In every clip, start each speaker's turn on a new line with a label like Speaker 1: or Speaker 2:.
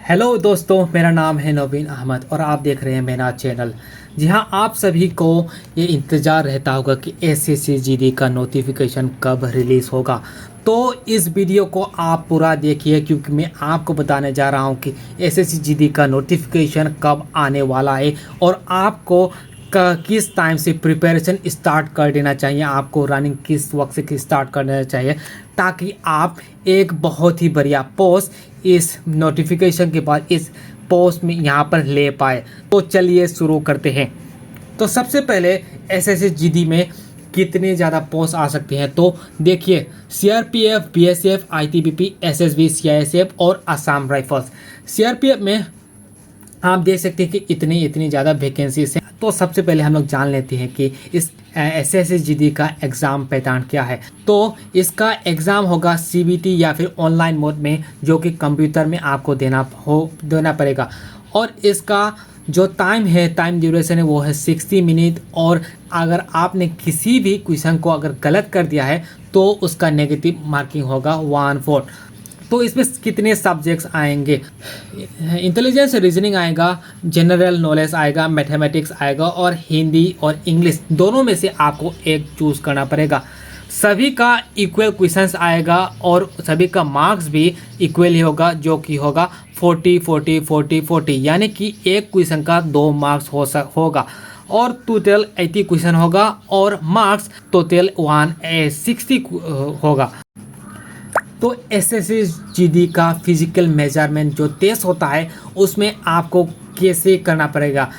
Speaker 1: Hello दोस्तों, मेरा नाम है नवीन अहमद और आप देख रहे हैं मेरा चैनल। जी हाँ, आप सभी को ये इंतज़ार रहता होगा कि एसएससी जीडी का नोटिफिकेशन कब रिलीज़ होगा। तो इस वीडियो को आप पूरा देखिए क्योंकि मैं आपको बताने जा रहा हूँ कि एसएससी जीडी का नोटिफिकेशन कब आने वाला है और आपको किस टाइम से प्रिपरेशन स्टार्ट कर देना चाहिए, आपको रनिंग किस वक्त से स्टार्ट कर देना चाहिए ताकि आप एक बहुत ही बढ़िया पोस्ट इस नोटिफिकेशन के बाद इस पोस्ट में यहाँ पर ले पाए। तो चलिए शुरू करते हैं। तो सबसे पहले एसएससी जीडी में कितने ज़्यादा पोस्ट आ सकते हैं तो देखिए, CRPF, BSF, ITBP, SSB, CISF और असम राइफल्स। सीआरपीएफ में आप देख सकते हैं कि इतनी ज़्यादा वैकेंसीज हैं। तो सबसे पहले हम लोग जान लेते हैं कि इस एसएससी जीडी का एग्ज़ाम पैटर्न क्या है। तो इसका एग्ज़ाम होगा सीबीटी या फिर ऑनलाइन मोड में, जो कि कंप्यूटर में आपको देना पड़ेगा। और इसका जो टाइम ड्यूरेशन है वो है 60 मिनट। और अगर आपने किसी भी क्वेश्चन को अगर गलत कर दिया है तो उसका नेगेटिव मार्किंग होगा 1/4। तो इसमें कितने सब्जेक्ट्स आएंगे? इंटेलिजेंस रीजनिंग आएगा, जनरल नॉलेज आएगा, मैथमेटिक्स आएगा और हिंदी और इंग्लिश दोनों में से आपको एक चूज़ करना पड़ेगा। सभी का इक्वल क्वेश्चंस आएगा और सभी का मार्क्स भी इक्वल ही होगा, जो कि होगा 40 40 40 40, यानी कि एक क्वेश्चन का 2 मार्क्स होगा और टोटल 80 क्वेश्चन होगा और मार्क्स टोटल 160 होगा। तो एसएससी जीडी का फिजिकल मेजरमेंट जो टेस्ट होता है उसमें आपको कैसे करना पड़ेगा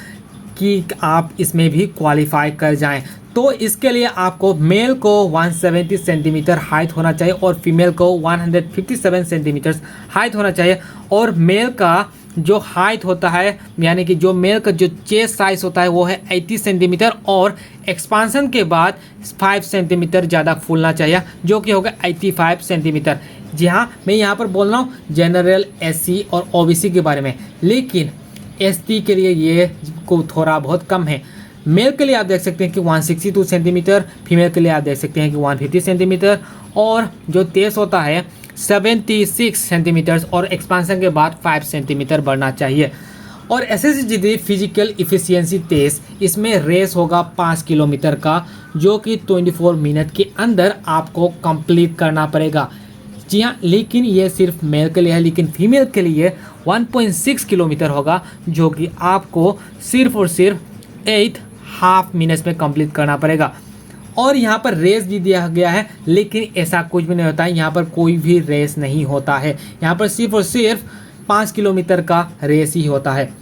Speaker 1: कि आप इसमें भी क्वालिफाई कर जाएं। तो इसके लिए आपको मेल को 170 सेंटीमीटर हाइट होना चाहिए और फीमेल को 157 सेंटीमीटर हाइट होना चाहिए। और मेल का जो हाइट होता है, यानी कि जो मेल का जो चेस्ट साइज होता है वो है 80 सेंटीमीटर और एक्सपांसन के बाद 5 सेंटीमीटर ज़्यादा फूलना चाहिए, जो कि होगा 85 सेंटीमीटर। जी हाँ, मैं यहाँ पर बोल रहा हूँ जनरल, एससी और ओबीसी के बारे में, लेकिन एसटी के लिए ये को थोड़ा बहुत कम है। मेल के लिए आप देख सकते हैं कि 162 सेंटीमीटर, फीमेल के लिए आप देख सकते हैं कि 150 सेंटीमीटर और जो तेज होता है 76 सेंटीमीटर और एक्सपांसन के बाद 5 सेंटीमीटर बढ़ना चाहिए। और SSC GD physical efficiency test, इसमें रेस होगा 5 किलोमीटर का, जो कि 24 मिनट के अंदर आपको कंप्लीट करना पड़ेगा। जी हाँ, लेकिन ये सिर्फ मेल के लिए है, लेकिन फीमेल के लिए 1.6 किलोमीटर होगा, जो कि आपको सिर्फ और सिर्फ 8.5 मिनट्स में कंप्लीट करना पड़ेगा। और यहाँ पर रेस भी दिया गया है, लेकिन ऐसा कुछ भी नहीं होता है, यहाँ पर कोई भी रेस नहीं होता है। यहाँ पर सिर्फ और सिर्फ 5 किलोमीटर का रेस ही होता है।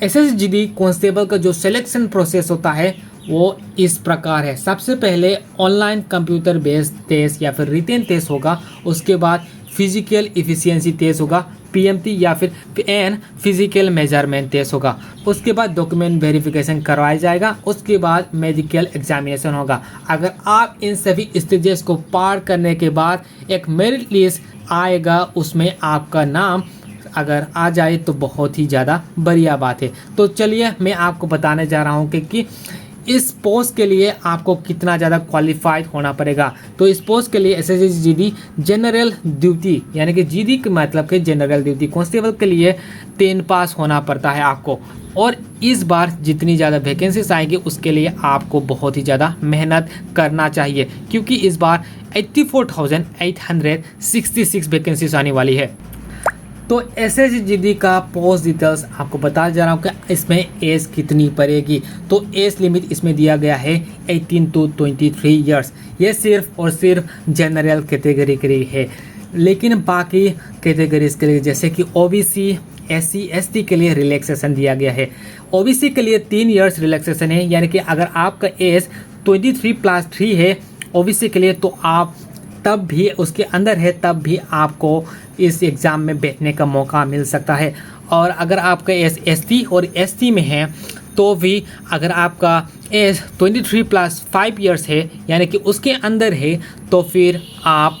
Speaker 1: एसएससी जीडी कांस्टेबल का जो सिलेक्शन प्रोसेस होता है वो इस प्रकार है। सबसे पहले ऑनलाइन कंप्यूटर बेस्ड टेस्ट या फिर रिटन टेस्ट होगा, उसके बाद फिजिकल इफिशियंसी टेस्ट होगा, पीएमटी या फिर एन फिजिकल मेजरमेंट टेस्ट होगा, उसके बाद डॉक्यूमेंट वेरिफिकेशन करवाया जाएगा, उसके बाद मेडिकल एग्जामिनेशन होगा। अगर आप इन सभी स्टेजेस को पार करने के बाद एक मेरिट लिस्ट आएगा, उसमें आपका नाम अगर आ जाए तो बहुत ही ज़्यादा बढ़िया बात है। तो चलिए मैं आपको बताने जा रहा हूँ कि इस पोस्ट के लिए आपको कितना ज़्यादा क्वालिफाइड होना पड़ेगा। तो इस पोस्ट के लिए एसएससी जीडी जनरल ड्यूटी, यानी कि जीडी के मतलब के जनरल ड्यूटी कांस्टेबल के लिए 10 पास होना पड़ता है आपको। और इस बार जितनी ज़्यादा वैकेंसीज आएगी उसके लिए आपको बहुत ही ज़्यादा मेहनत करना चाहिए, क्योंकि इस बार 84,866 वैकेंसीज आने वाली है। तो एसएससी जीडी का पोस्ट डिटेल्स आपको बता जा रहा हूँ कि इसमें एज कितनी पड़ेगी। तो एज लिमिट इसमें दिया गया है 18 to 23 ईयर्स। ये सिर्फ और सिर्फ जनरल कैटेगरी के लिए है, लेकिन बाकी कैटेगरीज के लिए जैसे कि ओबीसी, एससी, एसटी के लिए रिलैक्सेशन दिया गया है। ओबीसी के लिए 3 ईयर्स रिलैक्सेशन है, यानी कि अगर आपका एज 23+3 है ओबीसी के लिए तो आप तब भी उसके अंदर है, तब भी आपको इस एग्ज़ाम में बैठने का मौका मिल सकता है। और अगर आपका एज एसटी और एसटी में है तो भी अगर आपका एज 23+5 ईयर्स है, यानी कि उसके अंदर है, तो फिर आप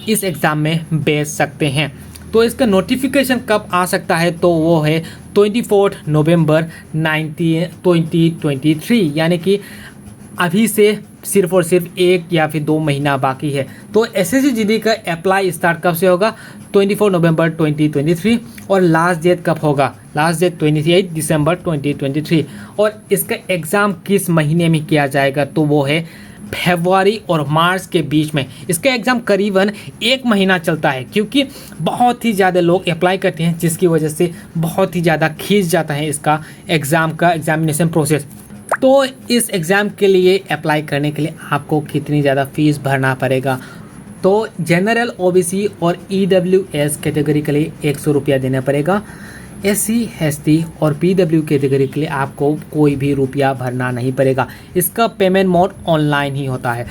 Speaker 1: इस एग्ज़ाम में बैठ सकते हैं। तो इसका नोटिफिकेशन कब आ सकता है तो वो है 24 नवंबर 2023, यानी कि अभी से सिर्फ और सिर्फ 1 या फिर 2 महीना बाकी है। तो एसएससी जीडी का अप्लाई स्टार्ट कब से होगा? 24 नवंबर 2023। और लास्ट डेट कब होगा? लास्ट डेट 28 दिसंबर 2023। और इसका एग्ज़ाम किस महीने में किया जाएगा? तो वो है फरवरी और मार्च के बीच में। इसका एग्ज़ाम करीबन 1 महीना चलता है, क्योंकि बहुत ही ज़्यादा लोग अप्लाई करते हैं, जिसकी वजह से बहुत ही ज़्यादा खींच जाता है इसका एग्ज़ामिनेशन प्रोसेस। तो इस एग्ज़ाम के लिए अप्लाई करने के लिए आपको कितनी ज़्यादा फ़ीस भरना पड़ेगा? तो जनरल, ओबीसी और ईडब्ल्यूएस कैटेगरी के लिए 100 रुपया देना पड़ेगा। एससी, एसटी और पीडब्ल्यू कैटेगरी के लिए आपको कोई भी रुपया भरना नहीं पड़ेगा। इसका पेमेंट मोड ऑनलाइन ही होता है।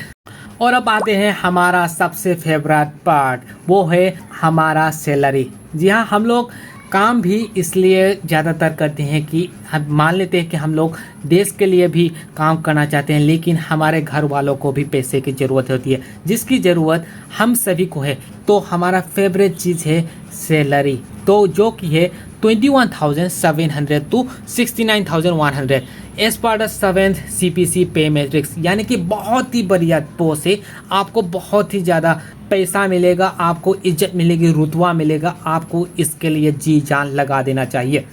Speaker 1: और अब आते हैं हमारा सबसे फेवरेट पार्ट, वो है हमारा सैलरी। जी हाँ, हम लोग काम भी इसलिए ज़्यादातर करते हैं कि हम मान लेते हैं कि हम लोग देश के लिए भी काम करना चाहते हैं, लेकिन हमारे घर वालों को भी पैसे की ज़रूरत होती है, जिसकी ज़रूरत हम सभी को है। तो हमारा फेवरेट चीज़ है सैलरी, तो जो कि है 21,700 to 69,100 as part of 7th CPC pay matrix, यानी कि बहुत ही बढ़िया पोस्ट है। आपको बहुत ही ज़्यादा पैसा मिलेगा, आपको इज्जत मिलेगी, रुतबा मिलेगा। आपको इसके लिए जी जान लगा देना चाहिए।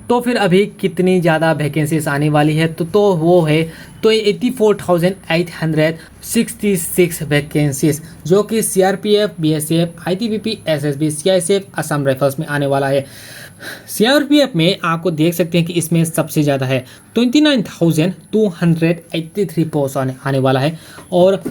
Speaker 1: तो फिर अभी कितनी ज़्यादा वैकेंसीज आने वाली है? तो वो है 84,866 वैकेंसीज, जो कि CRPF, BSF, ITBP, SSB, CISF, Assam rifles में आने वाला है। CRPF में आपको देख सकते हैं कि इसमें सबसे ज़्यादा है 29,283 पोस्ट आने वाला है। और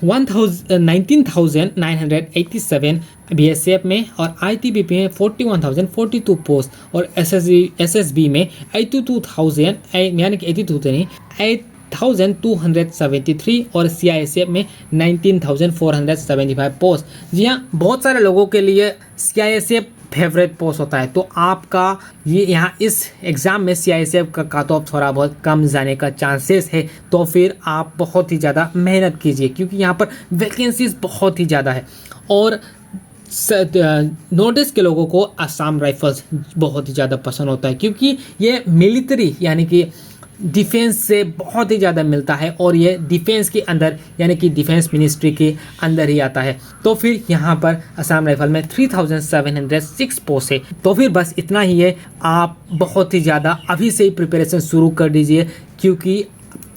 Speaker 1: 19,987 BSF में और ITBP में 41,042 पोस्ट और SSB में 82,000 यानी कि 8,273 और CISF में 19,475 पोस्ट। जी हाँ, बहुत सारे लोगों के लिए CISF फेवरेट पोस्ट होता है। तो आपका ये यहाँ इस एग्ज़ाम में CISF का कट ऑफ थोड़ा बहुत कम जाने का चांसेस है। तो फिर आप बहुत ही ज़्यादा मेहनत कीजिए, क्योंकि यहाँ पर वैकेंसीज बहुत ही ज़्यादा है। और नॉर्थ ईस्ट के लोगों को असम राइफल्स बहुत ही ज़्यादा पसंद होता है, क्योंकि ये मिलिट्री यानी कि डिफेंस से बहुत ही ज़्यादा मिलता है, और ये डिफेंस के अंदर यानी कि डिफेंस मिनिस्ट्री के अंदर ही आता है। तो फिर यहाँ पर असम राइफल में 3,706 पोस्ट है। तो फिर बस इतना ही है। आप बहुत ही ज़्यादा अभी से ही प्रिपरेशन शुरू कर दीजिए, क्योंकि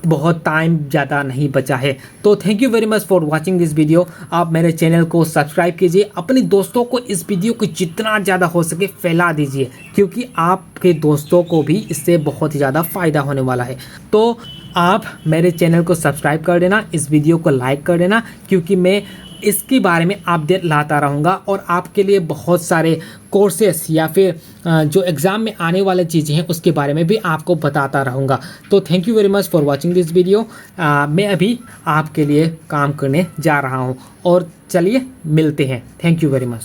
Speaker 1: बहुत टाइम ज़्यादा नहीं बचा है। तो thank you very much for watching this video. आप मेरे चैनल को सब्सक्राइब कीजिए, अपने दोस्तों को इस वीडियो को जितना ज़्यादा हो सके फैला दीजिए, क्योंकि आपके दोस्तों को भी इससे बहुत ही ज़्यादा फ़ायदा होने वाला है। तो आप मेरे चैनल को सब्सक्राइब कर देना, इस वीडियो को लाइक कर देना, क्योंकि मैं इसके बारे में अपडेट लाता रहूँगा और आपके लिए बहुत सारे कोर्सेस या फिर जो एग्ज़ाम में आने वाले चीज़ें हैं उसके बारे में भी आपको बताता रहूँगा। तो thank you very much for watching this video. मैं अभी आपके लिए काम करने जा रहा हूँ, और चलिए मिलते हैं। Thank you very much.